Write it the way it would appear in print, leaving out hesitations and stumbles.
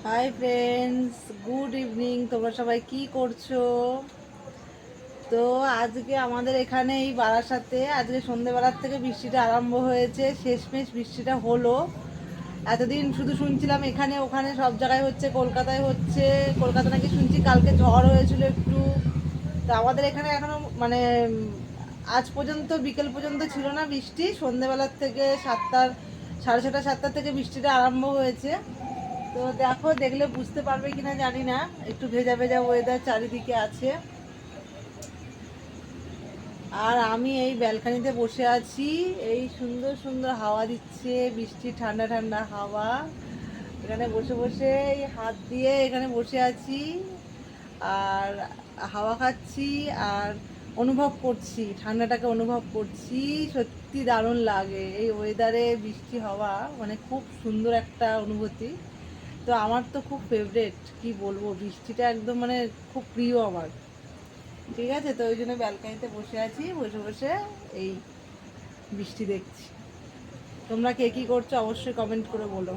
Hi friends, good evening. তোমরা সবাই কি করছো? তো আজকে আমাদের এখানে এই বারাসাতে আজকে সন্ধেবেলার থেকে বৃষ্টিটা আরম্ভ হয়েছে। শেষমেশ বৃষ্টিটা হলো। এতদিন শুধু শুনছিলাম এখানে ওখানে সব জায়গায় হচ্ছে, কলকাতায় হচ্ছে। কলকাতা নাকি শুনছি কালকে ঝড় হয়েছিল একটু। তো আমাদের এখানে এখনো মানে আজ পর্যন্ত বিকেল পর্যন্ত ছিল না বৃষ্টি। সন্ধেবেলার থেকে সাড়ে ছটা 7টা থেকে বৃষ্টিটা আরম্ভ হয়েছে। তো দেখো, দেখলে বুঝতে পারবে কিনা জানি না, একটু ভেজা ভেজা ওয়েদার চারিদিকে আছে। আর আমি এই ব্যালকানিতে বসে আছি। এই সুন্দর সুন্দর হাওয়া দিচ্ছে, বৃষ্টি ঠান্ডা ঠান্ডা হাওয়া। এখানে বসে বসে এই হাত দিয়ে এখানে বসে আছি আর হাওয়া খাচ্ছি আর অনুভব করছি, ঠান্ডাটাকে অনুভব করছি। সত্যি দারুণ লাগে এই ওয়েদারে বৃষ্টি হওয়া, মানে খুব সুন্দর একটা অনুভূতি। তো আমার তো খুব ফেভারেট, কি বলবো, বৃষ্টিটা একদম মানে খুব প্রিয় আমার। ঠিক আছে, তো ওই জন্য ব্যালকানিতে বসে আছি, বসে বসে এই বৃষ্টি দেখছি। তোমরা কে কি করছো অবশ্যই কমেন্ট করে বলো।